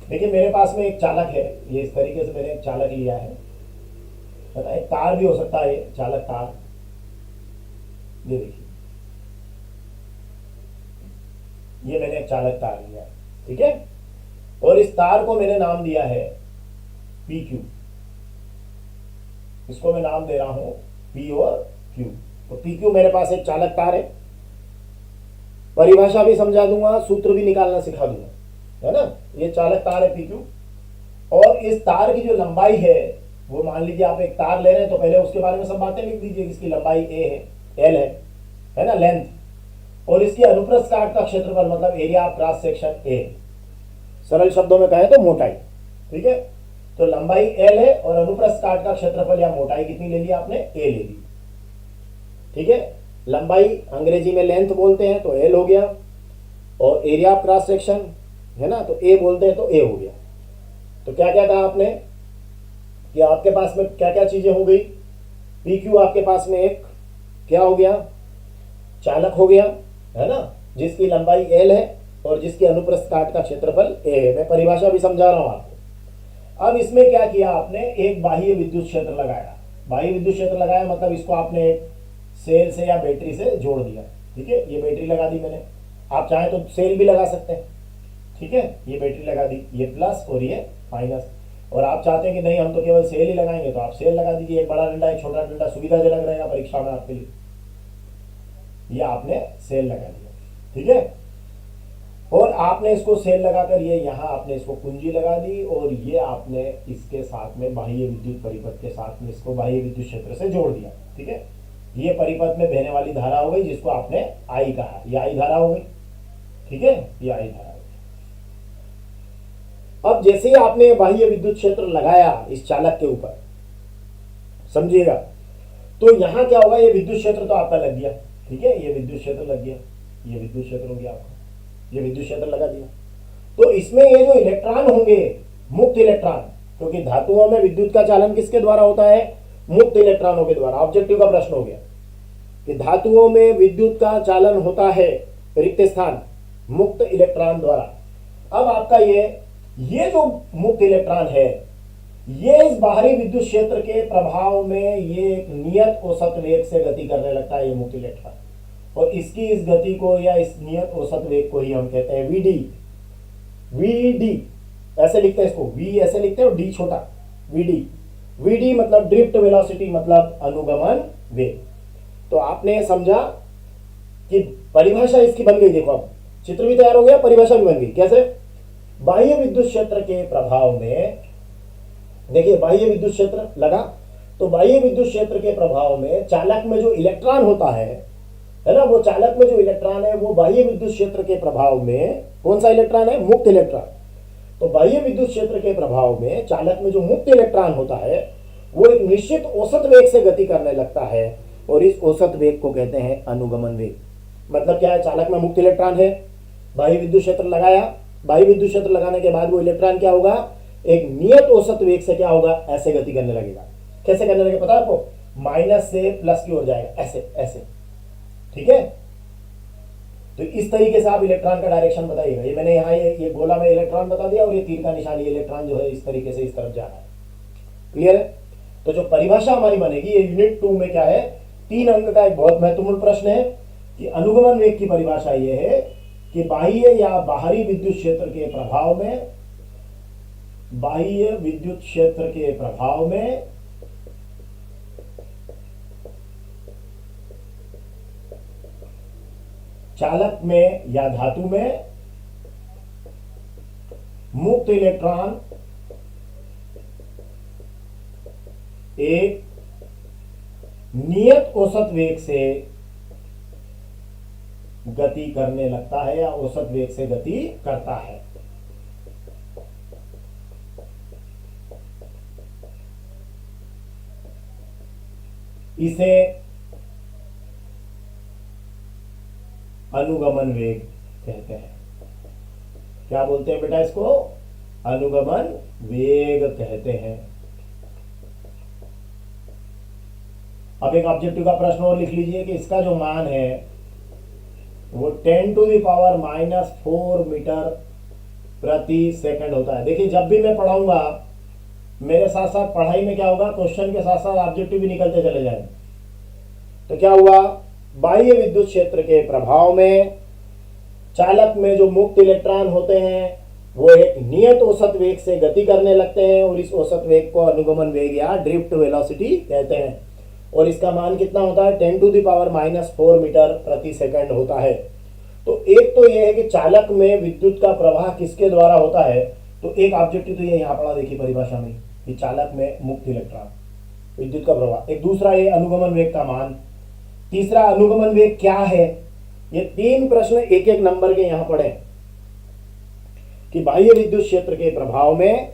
देखिए मेरे पास में एक चालक है, ये इस तरीके से मैंने एक चालक लिया है ना, एक तार भी हो सकता है ये चालक तार। ये देखिए, ये मैंने एक चालक तार लिया है, ठीक है। और इस तार को मैंने नाम दिया है पी क्यू। इसको मैं नाम दे रहा हूं पी और क्यू। तो पी क्यू मेरे पास एक चालक तार है, परिभाषा भी समझा दूंगा, सूत्र भी निकालना सिखा दूंगा, है ना। ये चालक तार है पी क्यू। और इस तार की जो लंबाई है, वो मान लीजिए आप एक तार ले रहे हैं तो पहले उसके बारे में सब बातें लिख दीजिए। इसकी लंबाई ए है, एल है ना, लेंथ। और इसकी अनुप्रस्थ काट का क्षेत्रफल मतलब area of cross section A, सरल शब्दों में कहें तो मोटाई, ठीक है। तो लंबाई एल है और अनुप्रस्थ काट का क्षेत्रफल या मोटाई कितनी ले ली आपने, ए ले ली, ठीक है। लंबाई अंग्रेजी में लेंथ बोलते हैं तो एल हो गया, और एरिया ऑफ क्रॉस सेक्शन है ना, तो ए बोलते हैं तो ए हो गया। तो क्या क्या कहा आपने कि आपके पास में क्या क्या चीजें हो गई। पी क्यू आपके पास में एक क्या हो गया, चालक हो गया, है ना, जिसकी लंबाई एल है और जिसकी अनुप्रस्थ काट का क्षेत्रफल ए है। मैं परिभाषा भी समझा रहा हूं आपको। अब इसमें क्या किया आपने, एक बाह्य विद्युत क्षेत्र लगाया। बाह्य विद्युत क्षेत्र लगाया मतलब इसको आपने एक सेल से या बैटरी से जोड़ दिया, ठीक है। ये बैटरी लगा दी मैंने, आप चाहें तो सेल भी लगा सकते हैं, ठीक है। ये बैटरी लगा दी, ये प्लस और ये माइनस। और आप चाहते हैं कि नहीं हम तो केवल सेल ही लगाएंगे, तो आप सेल लगा दीजिए, एक बड़ा डंडा एक छोटा डंडा, सुविधाजनक रहेगा परीक्षा में आपके लिए। ये आपने सेल लगा दिया, ठीक है। और आपने इसको सेल लगाकर ये यहाँ आपने इसको कुंजी लगा दी, और ये आपने इसके साथ में बाह्य विद्युत परिपथ के साथ में इसको बाह्य विद्युत क्षेत्र से जोड़ दिया, ठीक है। ये परिपथ में बहने वाली धारा हो गई, जिसको आपने आई कहा, ये आई धारा हो गई, ठीक है, ये आई धारा हो गई। अब जैसे ही आपने बाह्य विद्युत क्षेत्र लगाया इस चालक के ऊपर, समझिएगा, तो यहां क्या होगा, ये विद्युत क्षेत्र तो आपका लग गया, ठीक है, ये विद्युत क्षेत्र लग गया, ये विद्युत क्षेत्र हो गया आपका, ये विद्युत क्षेत्र लगा दिया। तो इसमें ये जो इलेक्ट्रॉन होंगे, मुक्त इलेक्ट्रॉन, क्योंकि धातुओं में विद्युत का चालन किसके द्वारा होता है, मुक्त इलेक्ट्रॉनों के द्वारा। ऑब्जेक्टिव का प्रश्न हो गया कि धातुओं में विद्युत का चालन होता है रिक्त स्थान मुक्त इलेक्ट्रॉन द्वारा। अब आपका ये जो मुक्त इलेक्ट्रॉन है, ये इस बाहरी विद्युत क्षेत्र के प्रभाव में ये एक नियत औसत वेग से गति करने लगता है, ये मुक्त इलेक्ट्रॉन। और इसकी इस गति को या इस नियत औसत वेग को ही हम कहते हैं वीडी। वीडी ऐसे लिखते हैं इसको, वी ऐसे लिखते हैं और डी छोटा, वीडी। वीडी मतलब ड्रिफ्ट वेलोसिटी, मतलब अनुगमन वेग। तो आपने समझा कि परिभाषा इसकी बन गई। देखो अब चित्र भी तैयार हो गया, परिभाषा भी बन गई। कैसे, बाह्य विद्युत क्षेत्र के प्रभाव में, देखिए बाह्य विद्युत क्षेत्र लगा, तो बाह्य विद्युत क्षेत्र के प्रभाव में चालक में जो इलेक्ट्रॉन होता है ना, वो चालक में जो इलेक्ट्रॉन है वो बाह्य विद्युत क्षेत्र के प्रभाव में कौन सा इलेक्ट्रॉन है, मुक्त इलेक्ट्रॉन। तो बाह्य विद्युत क्षेत्र के प्रभाव में चालक में जो मुक्त इलेक्ट्रॉन होता है वो एक निश्चित औसत वेग से गति करने लगता है, और इस औसत वेग को कहते हैं अनुगमन वेग। मतलब क्या है, चालक में मुक्त इलेक्ट्रॉन है, बाह्य विद्युत क्षेत्र लगाया, बाह्य विद्युत क्षेत्र लगाने के बाद वो इलेक्ट्रॉन क्या होगा, एक नियत औसत वेग से क्या होगा, ऐसे गति करने लगेगा। कैसे करने लगेगा पता है आपको, माइनस से प्लस की ओर जाएगा, ऐसे ऐसे, ठीक है। तो इस तरीके से आप इलेक्ट्रॉन का डायरेक्शन बताइएगा। ये मैंने यहाँ ये गोला में इलेक्ट्रॉन बता दिया, और ये तीर का निशान, ये इलेक्ट्रॉन जो है इस तरीके से इस तरफ जा रहा है। क्लियर है। तो जो परिभाषा हमारी बनेगी, ये यूनिट 2 में क्या है, 3 अंक का एक बहुत महत्वपूर्ण प्रश्न है कि अनुगमन वेग की परिभाषा ये है कि बाह्य या बाहरी विद्युत क्षेत्र के प्रभाव में, बाह्य विद्युत क्षेत्र के प्रभाव में चालक में या धातु में मुक्त इलेक्ट्रॉन एक नियत औसत वेग से गति करने लगता है या औसत वेग से गति करता है। इसे अनुगमन वेग कहते हैं। क्या बोलते हैं बेटा इसको, अनुगमन वेग कहते हैं। अब एक ऑब्जेक्टिव का प्रश्न और लिख लीजिए कि इसका जो मान है वो 10⁻⁻⁴ मीटर प्रति सेकंड होता है। देखिए जब भी मैं पढ़ाऊंगा मेरे साथ साथ पढ़ाई में क्या होगा, क्वेश्चन के साथ साथ ऑब्जेक्टिव भी निकलते चले जाएंगे। तो क्या हुआ, बाह्य विद्युत क्षेत्र के प्रभाव में चालक में जो मुक्त इलेक्ट्रॉन होते हैं वो एक नियत औसत वेग से गति करने लगते हैं और इस औसत वेग को अनुगमन वेग या ड्रिफ्ट वेलोसिटी कहते हैं। और इसका मान कितना होता है, 10⁻⁻⁴ मीटर प्रति सेकंड होता है। तो एक तो यह है कि चालक में विद्युत का प्रवाह किसके द्वारा होता है, तो एक ऑब्जेक्टिव तो ये यहाँ पढ़ा देखिए परिभाषा में कि चालक में मुक्त इलेक्ट्रॉन विद्युत का प्रवाह। एक दूसरा ये अनुगमन वेग का मान, तीसरा अनुगमन वेग क्या है। ये तीन प्रश्न एक एक नंबर के यहां पढ़े कि बाह्य विद्युत क्षेत्र के प्रभाव में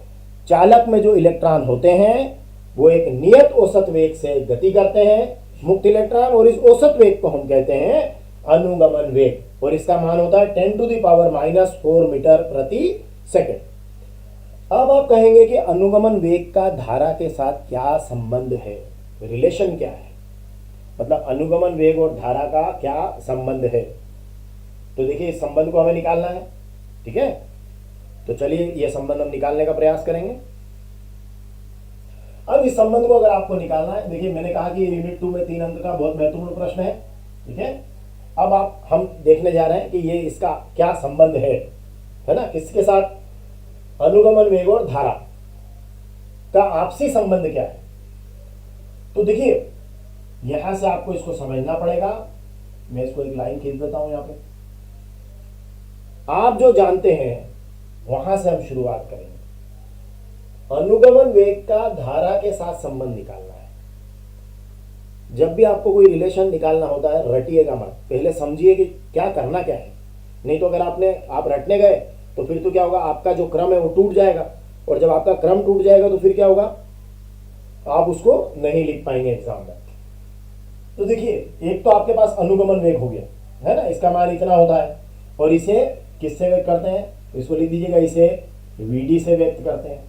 चालक में जो इलेक्ट्रॉन होते हैं वो एक नियत औसत वेग से गति करते हैं मुक्त इलेक्ट्रॉन, और इस औसत वेग को हम कहते हैं अनुगमन वेग, और इसका मान होता है 10⁻⁻⁴ मीटर प्रति सेकंड। अब आप कहेंगे कि अनुगमन वेग का धारा के साथ क्या संबंध है, रिलेशन क्या है, मतलब अनुगमन वेग और धारा का क्या संबंध है। तो देखिए इस संबंध को हमें निकालना है, ठीक है। तो चलिए ये संबंध हम निकालने का प्रयास करेंगे। अब इस संबंध को अगर आपको निकालना है, देखिए मैंने कहा कि यूनिट 2 में 3 अंक का बहुत महत्वपूर्ण प्रश्न है, ठीक है। अब हम देखने जा रहे हैं कि ये इसका क्या संबंध है ना, किसके साथ, अनुगमन वेग और धारा का आपसी संबंध क्या है। तो देखिए यहां से आपको इसको समझना पड़ेगा। मैं इसको एक लाइन खींच देता हूं यहां पे। आप जो जानते हैं वहां से हम शुरुआत करेंगे। अनुगमन वेग का धारा के साथ संबंध निकालना है। जब भी आपको कोई रिलेशन निकालना होता है रटिएगा मत, पहले समझिए कि क्या करना क्या है। नहीं तो अगर आप रटने गए तो फिर तो क्या होगा, आपका जो क्रम है वो टूट जाएगा, और जब आपका क्रम टूट जाएगा तो फिर क्या होगा, आप उसको नहीं लिख पाएंगे एग्जाम में। तो देखिए एक तो आपके पास अनुगमन वेग हो गया है ना, इसका मान इतना होता है, और इसे किससे व्यक्त करते हैं, इसको लिख दीजिएगा, इसे Vd से व्यक्त करते हैं।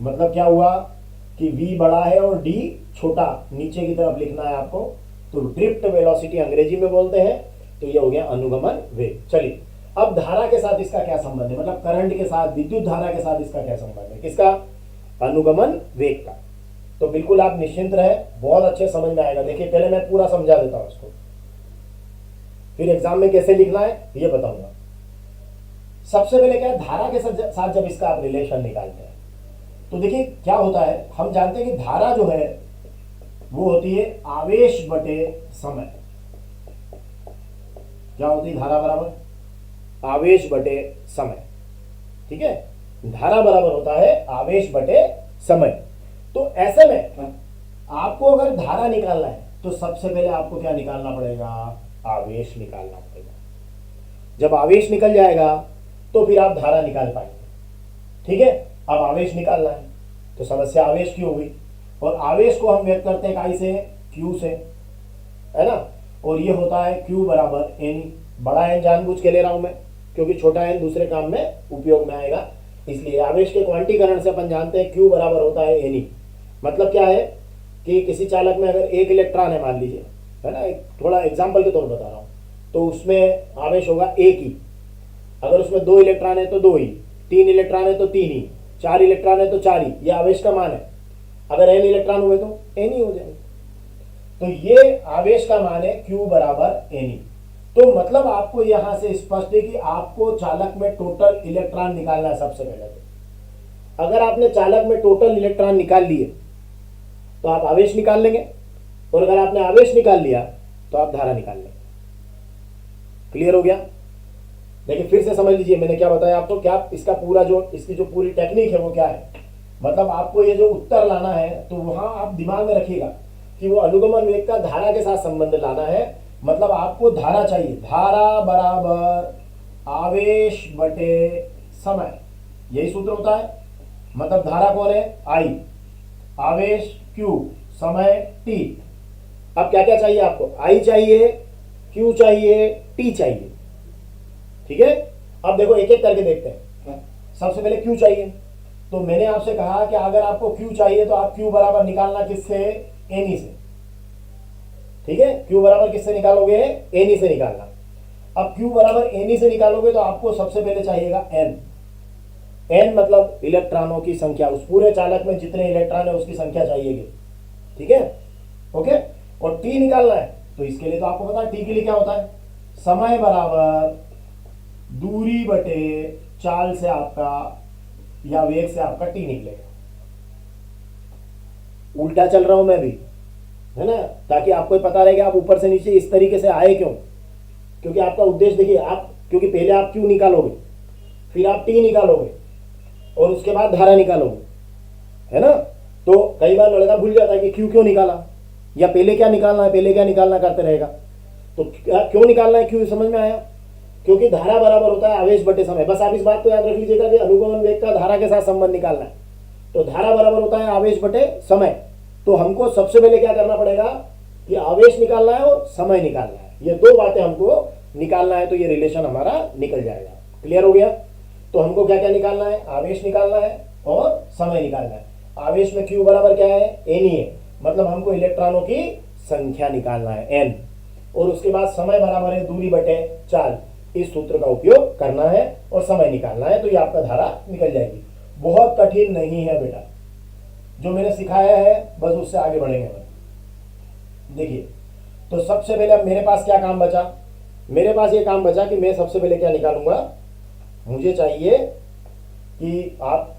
मतलब क्या हुआ कि V बड़ा है और D छोटा, नीचे की तरफ लिखना है आपको। तो ड्रिफ्ट वेलोसिटी अंग्रेजी में बोलते हैं। तो ये हो गया अनुगमन वेग। चलिए अब धारा के साथ इसका क्या संबंध है, मतलब करंट के साथ, विद्युत धारा के साथ इसका क्या संबंध है, किसका, अनुगमन वेग का। तो बिल्कुल आप निश्चिंत रहे, बहुत अच्छे समझ में आएगा। देखिए पहले मैं पूरा समझा देता हूं इसको, फिर एग्जाम में कैसे लिखना है ये बताऊंगा। सबसे पहले क्या है, धारा के साथ जब इसका आप रिलेशन निकालते हैं तो देखिए क्या होता है, हम जानते हैं कि धारा जो है वो होती है आवेश बटे समय। क्या होती है धारा, बराबर आवेश बटे समय, ठीक है। धारा बराबर होता है आवेश बटे समय। तो ऐसे में आपको अगर धारा निकालना है तो सबसे पहले आपको क्या निकालना पड़ेगा, आवेश निकालना पड़ेगा। जब आवेश निकल जाएगा तो फिर आप धारा निकाल पाएंगे, ठीक है। अब आवेश निकालना है तो समस्या आवेश की होगी, और आवेश को हम व्यक्त करते हैं काई से, Q से, है ना। और ये होता है Q बराबर N। बड़ा N जानबूझ के ले रहा हूं मैं क्योंकि छोटा N दूसरे काम में उपयोग में आएगा, इसलिए आवेश के क्वांटीकरण से अपन जानते हैं Q बराबर होता है N। मतलब क्या है कि किसी चालक में अगर एक इलेक्ट्रॉन है मान लीजिए, है ना, एक थोड़ा एग्जाम्पल के तौर पर बता रहा हूं, तो उसमें आवेश होगा एक ही। अगर उसमें 2 इलेक्ट्रॉन है तो 2 ही, 3 इलेक्ट्रॉन है तो 3 ही, 4 इलेक्ट्रॉन है तो 4 ही, ये आवेश का मान है। अगर n इलेक्ट्रॉन हुए तो n ही हो जाएंगे। तो ये आवेश का मान है Q बराबर n। तो मतलब आपको यहां से स्पष्ट है कि आपको चालक में टोटल इलेक्ट्रॉन निकालना है सबसे पहले। तो अगर आपने चालक में टोटल इलेक्ट्रॉन निकाल लिए तो आप आवेश निकाल लेंगे, और अगर आपने आवेश निकाल लिया तो आप धारा निकाल लेंगे। क्लियर हो गया। देखिए फिर से समझ लीजिए मैंने क्या बताया आपको, क्या इसका पूरा इसकी जो पूरी टेक्निक है वो क्या है। मतलब आपको ये जो उत्तर लाना है तो वहां आप दिमाग में रखिएगा कि वो अनुगमन वेग का धारा के साथ संबंध लाना है। मतलब आपको धारा चाहिए, धारा बराबर आवेश बटे समय, यही सूत्र होता है। मतलब धारा कौन है, I, आवेश Q, समय T। अब क्या क्या चाहिए आपको, I चाहिए, Q चाहिए, T चाहिए, ठीक है। अब देखो एक एक करके देखते हैं। सबसे पहले Q चाहिए, तो मैंने आपसे कहा कि अगर आपको Q चाहिए तो आप Q बराबर निकालना किससे, N से, ठीक है। Q बराबर किससे निकालोगे, N से निकालना। अब Q बराबर एन से निकालोगे तो आपको सबसे पहले चाहिएगा N। N मतलब इलेक्ट्रॉनों की संख्या, उस पूरे चालक में जितने इलेक्ट्रॉन है उसकी संख्या चाहिएगी, ठीक है, ओके। और T निकालना है तो इसके लिए तो आपको पता है T के लिए क्या होता है, समय बराबर दूरी बटे चाल से आपका या वेग से आपका T निकलेगा। उल्टा चल रहा हूं मैं भी, है ना, ताकि आपको पता रहे कि आप ऊपर से नीचे इस तरीके से आए क्यों, क्योंकि आपका उद्देश्य देखिए, आप क्योंकि पहले आप Q निकालोगे, फिर आप T निकालोगे और उसके बाद धारा निकालोगे, है ना। तो कई बार लड़का भूल जाता है कि Q क्यों निकाला या पहले क्या निकालना है, पहले क्या निकालना करते रहेगा। तो क्यों निकालना है, Q समझ में आया, क्योंकि धारा बराबर होता है आवेश बटे समय। बस आप इस बात को याद रख लीजिएगा कि अनुगमन वेग का धारा के साथ संबंध निकालना है। तो धारा बराबर होता है आवेश बटे समय। तो हमको सबसे पहले क्या करना पड़ेगा कि आवेश निकालना है और समय निकालना है, ये दो बातें हमको निकालना है, तो ये रिलेशन हमारा निकल जाएगा। क्लियर हो गया। तो हमको क्या क्या निकालना है, आवेश निकालना है और समय निकालना है। आवेश में Q बराबर क्या है, N ही है, मतलब हमको इलेक्ट्रॉनों की संख्या निकालना है N, और उसके बाद समय बराबर है दूरी बटे चाल। इस सूत्र का उपयोग करना है और समय निकालना है, तो ये आपका धारा निकल जाएगी। बहुत कठिन नहीं है बेटा, जो मैंने सिखाया है बस उससे आगे बढ़ेंगे। देखिए, तो सबसे पहले अब मेरे पास क्या काम बचा, मेरे पास ये काम बचा कि मैं सबसे पहले क्या निकालूंगा, मुझे चाहिए कि आप,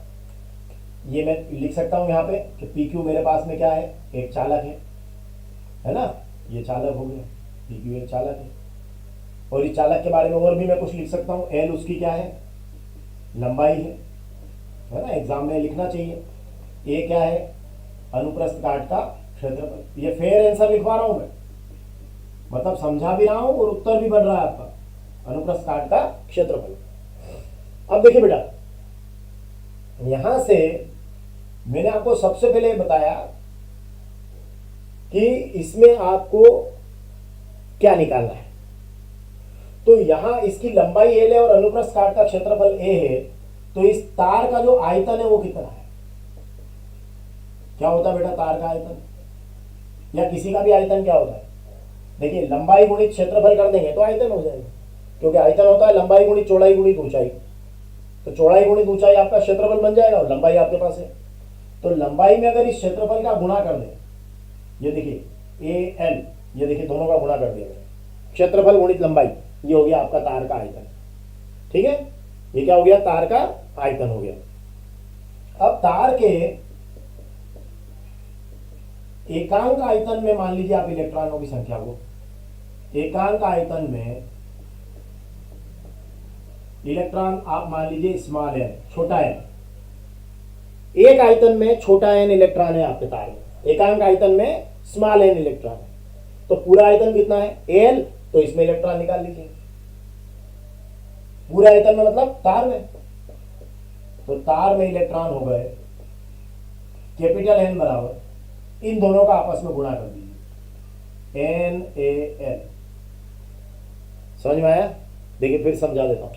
ये मैं लिख सकता हूं यहां पे कि PQ मेरे पास में क्या है, एक चालक है ना, ये चालक हो गया, PQ एक चालक है। और इस चालक के बारे में और भी मैं कुछ लिख सकता हूं, L उसकी क्या है, लंबाई है ना, एग्जाम में लिखना चाहिए। ए क्या है, अनुप्रस्थ काट का क्षेत्रफल। ये फेयर आंसर लिखवा रहा हूं मैं, मतलब समझा भी रहा हूं और उत्तर भी बन रहा है आपका, अनुप्रस्थ काट का क्षेत्रफल। अब देखिए बेटा, यहां से मैंने आपको सबसे पहले बताया कि इसमें आपको क्या निकालना है। तो यहां इसकी लंबाई L है और अनुप्रस्थ काट का क्षेत्रफल A है, तो इस तार का जो आयतन है वो कितना है, क्या होता है बेटा तार का आयतन, या किसी का भी आयतन क्या होता है। देखिए, लंबाई गुणित क्षेत्रफल कर देंगे तो आयतन हो जाएगा, क्योंकि आयतन होता है लंबाई गुणित चौड़ाई गुणित ऊंचाई। तो चौड़ाई गुणित ऊंचाई आपका क्षेत्रफल बन जाएगा और लंबाई आपके पास है। तो लंबाई में अगर इस क्षेत्रफल का गुणा कर दें, ये देखिए AL, ये देखिए दोनों का गुणा कर दिया, क्षेत्रफल गुणित लंबाई, ये हो गया आपका तार का आयतन। ठीक है, ये क्या हो गया, तार का आयतन हो गया। अब तार के एकांक आयतन में मान लीजिए आप इलेक्ट्रॉनों की संख्या को, एकांक आयतन में इलेक्ट्रॉन आप मान लीजिए स्मॉल n, छोटा n, एक आयतन में छोटा n इलेक्ट्रॉन है आपके तार में, एकांक आयतन में स्मॉल n इलेक्ट्रॉन है। तो पूरा आयतन कितना है, L, तो इसमें इलेक्ट्रॉन निकाल लीजिए। पूरा आयतन में मतलब तार में, तो तार में इलेक्ट्रॉन हो गए कैपिटल N बराबर, इन दोनों का आपस में गुणा कर दीजिए, NaL। समझ में आया। देखिए फिर समझा देता हूं।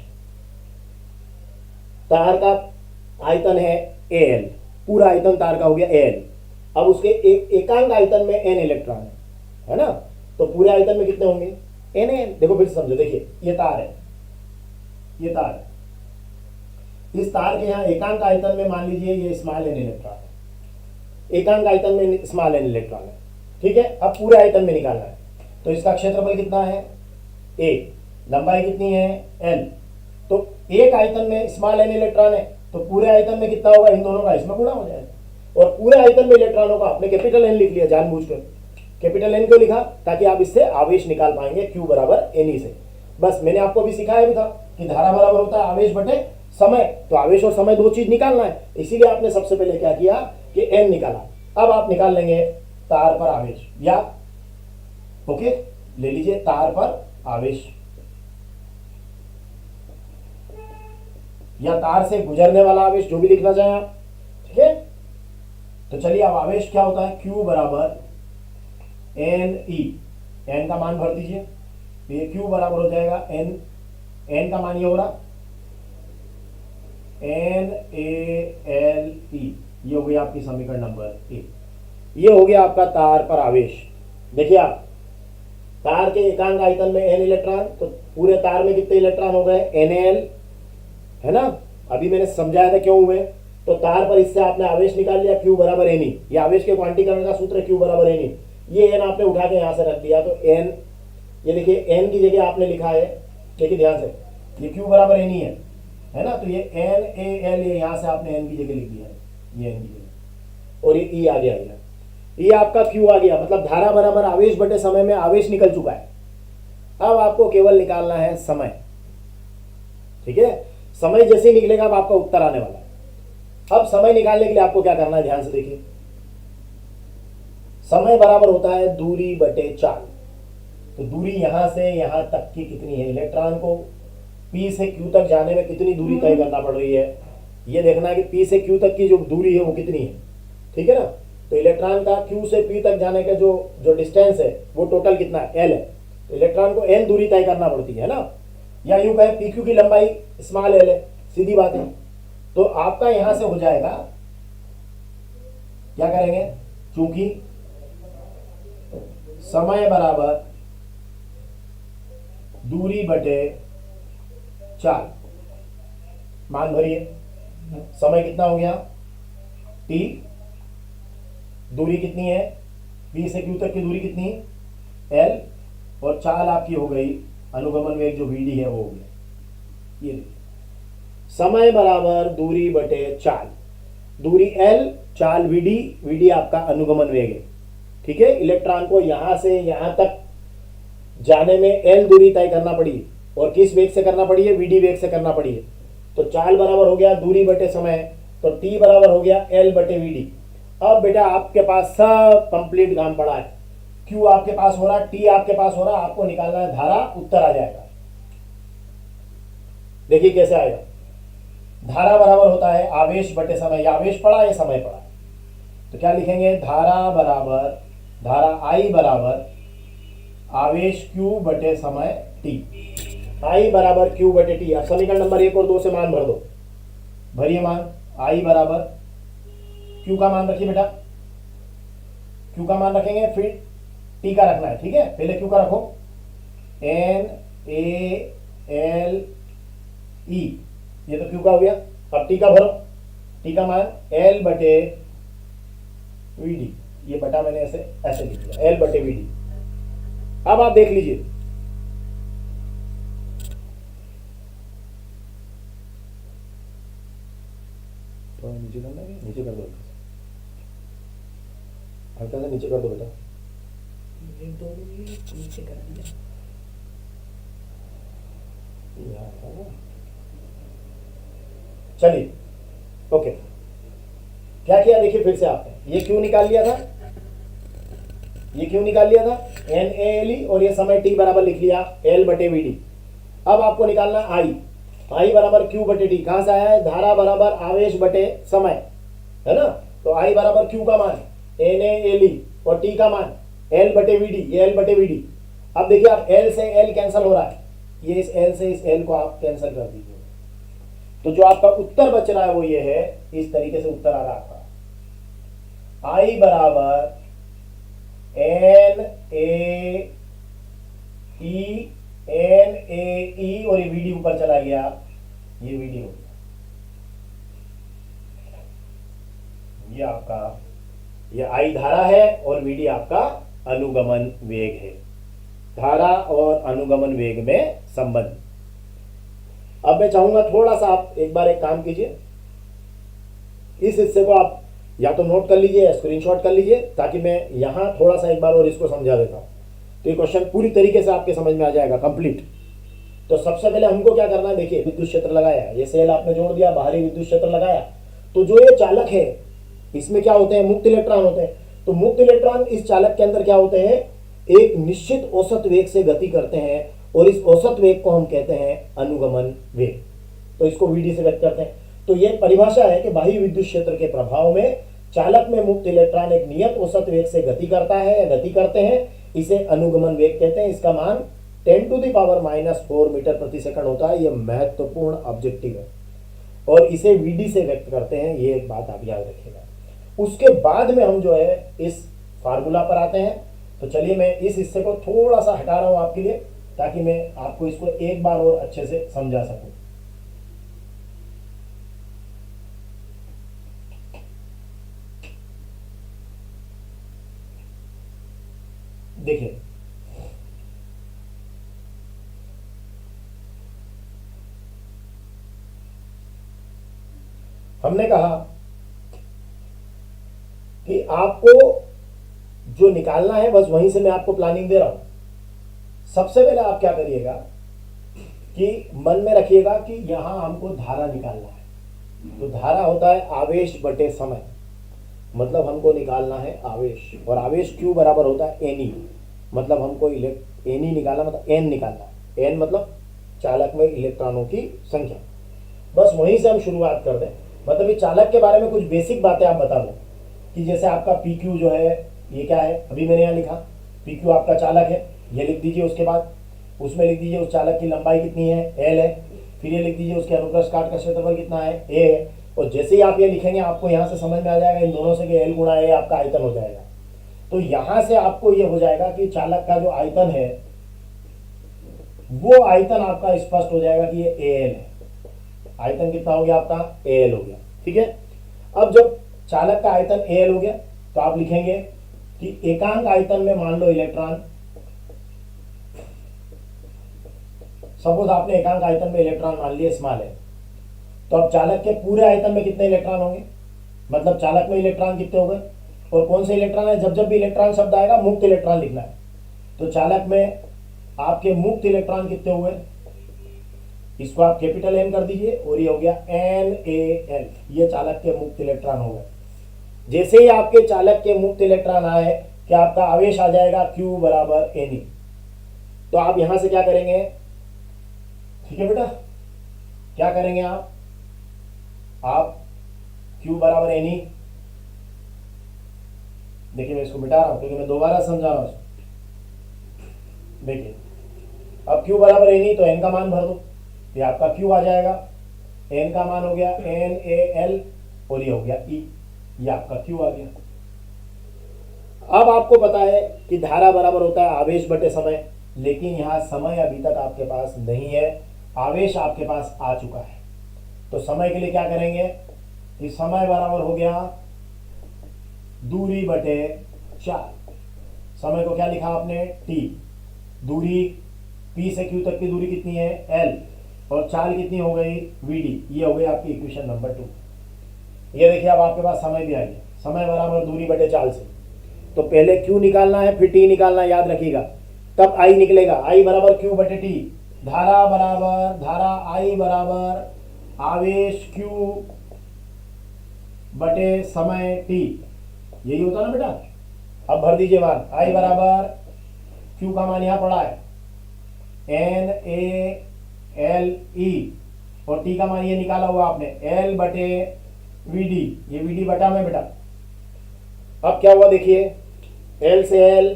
तार का आयतन है Al, पूरा आयतन तार का हो गया Al। अब उसके एकांक आयतन में N इलेक्ट्रॉन है ना, तो पूरे आयतन में कितने होंगे, Na। देखो फिर समझो, देखिए ये तार है, ये तार है, इस तार के यहां एकांक आयतन में मान लीजिए ये स्मॉल n इलेक्ट्रॉन है, एकांक आयतन में स्मॉल n इलेक्ट्रॉन है। ठीक है, अब पूरे आयतन में निकालना है, तो इसका क्षेत्रफल कितना है A, लंबाई कितनी है L। तो एक आयतन में स्मॉल n इलेक्ट्रॉन है, तो पूरे आयतन में कितना होगा, इन दोनों का इसमें गुणा हो जाएगा। और पूरे आयतन में इलेक्ट्रॉनों का आपने कैपिटल N लिख लिया जानबूझकर। कैपिटल N क्यों लिखा, ताकि आप इससे आवेश निकाल पाएंगे Q बराबर Ne से। बस मैंने आपको अभी सिखाया भी था कि धारा बराबर होता है आवेश बटे समय, तो आवेश और समय दो चीज निकालना है, इसीलिए आपने सबसे पहले क्या किया कि N निकाला। अब आप निकाल लेंगे तार पर आवेश, या ओके ले लीजिए तार पर आवेश, या तार से गुजरने वाला आवेश, जो भी लिखना चाहें आप। ठीक है, तो चलिए अब आवेश क्या होता है, Q बराबर Ne, N का मान भर दीजिए, तो ये Q बराबर हो जाएगा N का मान ये हो रहा NaLe, ये हो गया आपकी समीकरण नंबर 1। ये हो गया आपका तार पर आवेश। देखिए आप, तार के एकांक आयतन में N इलेक्ट्रॉन, तो पूरे तार में कितने इलेक्ट्रॉन हो गए, Na है ना। अभी मैंने समझाया था क्यों हुए। तो तार पर इससे आपने आवेश निकाल लिया, Q बराबर N। ये आवेश के क्वांटीकरण का सूत्र है, Q बराबर N। ये N आपने उठा के यहां से रख दिया, तो N, ये देखिए N की जगह आपने लिखा है, देखिए ध्यान से, ये Q बराबर N ही है ना। तो ये NaL, ये यहां से आपने N की जगह लिख दिया है, ये N की जगह, और ये E आ गया, ये आपका Q आ गया। मतलब धारा बराबर आवेश बटे समय में आवेश निकल चुका है। अब आपको केवल निकालना है समय, ठीक है। समय जैसे ही निकलेगा अब आपका उत्तर आने वाला है। अब समय निकालने के लिए आपको क्या करना है, ध्यान से देखिए। समय बराबर होता है दूरी बटे चाल। तो दूरी यहां से यहां तक की कितनी है, इलेक्ट्रॉन को P से Q तक जाने में कितनी दूरी तय करना पड़ रही है, ये देखना है कि P से Q तक की जो दूरी है वो कितनी है, ठीक है ना। तो इलेक्ट्रॉन का Q से P तक जाने का जो डिस्टेंस है वो टोटल कितना है, L है। तो इलेक्ट्रॉन को L दूरी तय करना पड़ती है ना, या यूं कहें PQ की लंबाई स्मॉल L है, सीधी बात है। तो आपका यहां से हो जाएगा, क्या करेंगे, चूंकि समय बराबर दूरी बटे चाल, मान भरिए। समय कितना हो गया T, दूरी कितनी है P से Q तक की दूरी कितनी है L, और चाल आपकी हो गई अनुगमन वेग जो Vd है वो हो गया। ये समय बराबर दूरी बटे चाल, दूरी L, चाल Vd, Vd आपका अनुगमन वेग है, ठीक है। इलेक्ट्रॉन को यहां से यहां तक जाने में L दूरी तय करना पड़ी, और किस वेग से करना पड़ी है, Vd वेग से करना पड़ी है। तो चाल बराबर हो गया दूरी बटे समय, तो T बराबर हो गया L बटे Vd। अब बेटा आपके पास सब कंप्लीट काम पड़ा है, Q आपके पास हो रहा है, T आपके पास हो रहा है, आपको निकालना है धारा, उत्तर आ जाएगा। देखिए कैसे आएगा। धारा बराबर होता है आवेश बटे समय, या आवेश पड़ा या समय पड़ा, तो क्या लिखेंगे, धारा बराबर, धारा I बराबर आवेश Q बटे समय T, I बराबर Q बटे T। अब समीकरण नंबर 1 और 2 से मान भर दो, भरिए मान। I बराबर Q का मान रखिए बेटा, Q का मान रखेंगे, फिर T का रखना है, ठीक है। पहले Q का रखो, NaLe, ये तो Q का हो गया। अब T का भरो, T का मान L बटे Vd, ये बटा मैंने ऐसे ऐसे लिख दिया, L बटे Vd। अब आप देख लीजिए, तो नीचे करना है, नीचे कर दो, हल्का सा नीचे कर दो बेटा, नीचे कर दिया। चलिए ओके, क्या किया देखिए फिर से आपने, ये क्यों निकाल लिया था, ये क्यों निकाल लिया था, NaLe, और ये समय T बराबर लिख लिया L बटे Vd। अब आपको निकालना I बराबर Q बटे T। कहां से आया है, धारा बराबर आवेश बटे समय, है ना। तो I बराबर Q का मान NaLe और T का मान L बटे Vd, ये L बटे Vd। अब देखिए आप L से L कैंसिल हो रहा है, ये इस L से इस L को आप कैंसिल कर दीजिए। तो जो आपका उत्तर बच रहा है वो ये है, इस तरीके से उत्तर आ रहा है आपका, I बराबर NaE, और ये Vd ऊपर चला गया, ये Vd हो गया, ये आपका, ये I धारा है और Vd आपका अनुगमन वेग है। धारा और अनुगमन वेग में संबंध। अब मैं चाहूंगा थोड़ा सा आप एक बार एक काम कीजिए, इस हिस्से को आप या तो नोट कर लीजिए या स्क्रीनशॉट कर लीजिए, ताकि मैं यहां थोड़ा सा एक बार और इसको समझा देता हूं, तो ये क्वेश्चन पूरी तरीके से आपके समझ में आ जाएगा कंप्लीट। तो सबसे पहले हमको क्या करना है, देखिए विद्युत क्षेत्र लगाया, ये सेल आपने जोड़ दिया, बाहरी विद्युत क्षेत्र लगाया। तो जो ये चालक है इसमें क्या होते हैं, मुक्त इलेक्ट्रॉन होते हैं। तो मुक्त इलेक्ट्रॉन इस चालक के अंदर क्या होते हैं, एक निश्चित औसत वेग से गति करते हैं, और इस औसत वेग को हम कहते हैं अनुगमन वेग। तो इसको Vd से व्यक्त करते हैं। तो यह परिभाषा है कि बाह्य विद्युत क्षेत्र के प्रभाव में चालक में मुक्त इलेक्ट्रॉन एक नियत औसत वेग से गति करता है या गति करते हैं, इसे अनुगमन वेग कहते हैं। इसका मान 10⁻⁻⁴ मीटर प्रति सेकंड होता है। यह महत्वपूर्ण ऑब्जेक्टिव है और इसे Vd से व्यक्त करते हैं, ये एक बात आप याद रखिएगा। उसके बाद में हम जो है इस फार्मूला पर आते हैं। तो चलिए मैं इस हिस्से को थोड़ा सा हटा रहा हूं आपके लिए, ताकि मैं आपको इसको एक बार और अच्छे से समझा सकूं। देखिए, हमने कहा कि आपको जो निकालना है बस वहीं से मैं आपको प्लानिंग दे रहा हूं। सबसे पहले आप क्या करिएगा कि मन में रखिएगा कि यहां हमको धारा निकालना है। तो धारा होता है आवेश बटे समय, मतलब हमको निकालना है आवेश, और आवेश क्यू बराबर होता है एन, मतलब हमको एन निकालना, मतलब एन निकालना है। एन मतलब चालक में इलेक्ट्रॉनों की संख्या। बस वहीं से हम शुरुआत कर दें। मतलब ये चालक के बारे में कुछ बेसिक बातें आप बता दो कि जैसे आपका पी क्यू जो है ये क्या है, अभी मैंने यहाँ लिखा पी क्यू आपका चालक है, ये लिख दीजिए। उसके बाद उसमें लिख दीजिए उस चालक की लंबाई कितनी है, एल है। फिर ये लिख दीजिए उसके अनुप्रस्थ काट का क्षेत्रफल कितना है, ए है। और जैसे ही आप ये लिखेंगे आपको यहाँ से समझ में आ जाएगा इन दोनों से कि एल गुणा ए आपका आयतन हो जाएगा। तो यहाँ से आपको ये हो जाएगा कि चालक का जो आयतन है वो आयतन आपका स्पष्ट हो जाएगा कि ये एल है। आयतन कितना हो गया आपका, एल हो गया। ठीक है, अब जब चालक का आयतन एल हो गया तो आप लिखेंगे कि एकांक आयतन में मान लो इलेक्ट्रॉन, सपोज आपने एकांक आयतन में इलेक्ट्रॉन मान लिए स्मॉल है, तो अब चालक के पूरे आयतन में कितने इलेक्ट्रॉन होंगे, मतलब चालक में इलेक्ट्रॉन कितने हो गए, और कौन से इलेक्ट्रॉन है, जब जब भी इलेक्ट्रॉन शब्द आएगा मुक्त इलेक्ट्रॉन लिखना है। तो चालक में आपके मुक्त इलेक्ट्रॉन कितने हुए, इसको आप कैपिटल एन कर दीजिए और ये हो गया एन ए एल, ये चालक के मुक्त इलेक्ट्रॉन हो गए। जैसे ही आपके चालक के मुक्त इलेक्ट्रॉन आए कि आपका आवेश आ जाएगा Q बराबर एन। तो आप यहां से क्या करेंगे, ठीक है बेटा, क्या करेंगे आप Q बराबर एन, देखिए मैं इसको मिटा रहा हूं क्योंकि मैं दोबारा समझा रहा हूं। देखिए अब Q बराबर एन, तो n का मान भर दो, ये आपका Q आ जाएगा। n का मान हो गया एन ए एल और ये हो गया E, ये आपका Q आ गया। अब आपको पता है कि धारा बराबर होता है आवेश बटे समय, लेकिन यहां समय अभी तक आपके पास नहीं है, आवेश आपके पास आ चुका है। तो समय के लिए क्या करेंगे कि समय बराबर हो गया दूरी बटे 4। समय को क्या लिखा आपने, t, दूरी p से q तक की दूरी कितनी है, l, और चाल कितनी हो गई, vd। ये हो गई आपकी इक्वेशन नंबर 2। ये देखिए अब आपके पास समय भी आ गया, समय बराबर दूरी बटे चाल से। तो पहले q निकालना है फिर t निकालना है, याद रखिएगा, तब I निकलेगा। I बराबर q बटे t, धारा बराबर धारा I बराबर आवेश q बटे समय t, यही होता ना बेटा। अब भर दीजिए मान, I बराबर q का मान यहां पड़ा है एन ए एल ई, और t का मान ये निकाला हुआ आपने l बटे वी डी, ये वी डी बटा में बेटा। अब क्या हुआ देखिए, l से l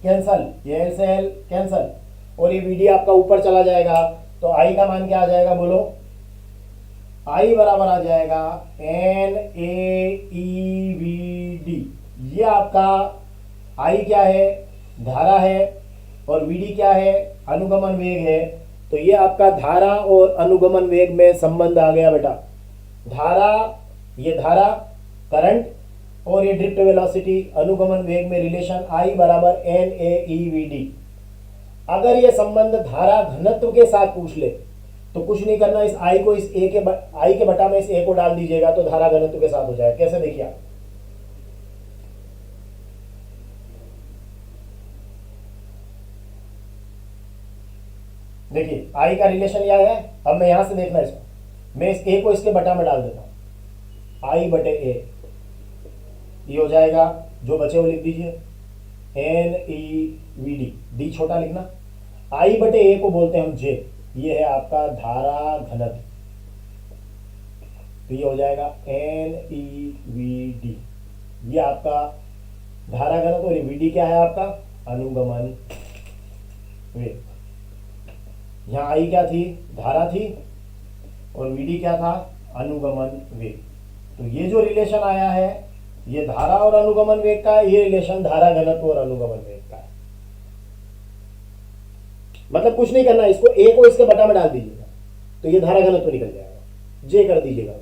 कैंसल, ये l से l कैंसल, और ये वी डी आपका ऊपर चला जाएगा। तो I का मान क्या आ जाएगा बोलो, I बराबर आ जाएगा N A E V D. ये आपका I क्या है, धारा है, और वीडी क्या है, अनुगमन वेग है। तो ये आपका धारा और अनुगमन वेग में संबंध आ गया बेटा। धारा, ये धारा करंट, और ये ड्रिफ्ट वेलोसिटी अनुगमन वेग में रिलेशन I बराबर N A E V D. अगर ये संबंध धारा घनत्व के साथ पूछ ले तो कुछ नहीं करना, इस I को इस A के I के बटा में इस A को डाल दीजिएगा तो धारा घनत्व के साथ हो जाएगा। कैसे देखिए आप, देखिए I का रिलेशन यह है। अब मैं यहां से देखना इसको, मैं इस A को इसके बटा में डाल देता हूं, I बटे A, ये हो जाएगा। जो बचे वो लिख दीजिए N E V D, D छोटा लिखना। I बटे A को बोलते हैं हम J, ये है आपका धारा घनत्व। तो ये हो जाएगा एन ई वी डी, ये आपका धारा घनत्व, और वी डी क्या है आपका अनुगमन वेग। यहाँ आई क्या थी, धारा थी, और वीडी क्या था, अनुगमन वेग। तो ये जो रिलेशन आया है ये धारा और अनुगमन वेग का है, ये रिलेशन धारा घनत्व और अनुगमन वेग का है। मतलब कुछ नहीं करना, इसको ए को इसके बटा में डाल दीजिएगा तो ये धारा घनत्व निकल जाएगा, जे कर दीजिएगा।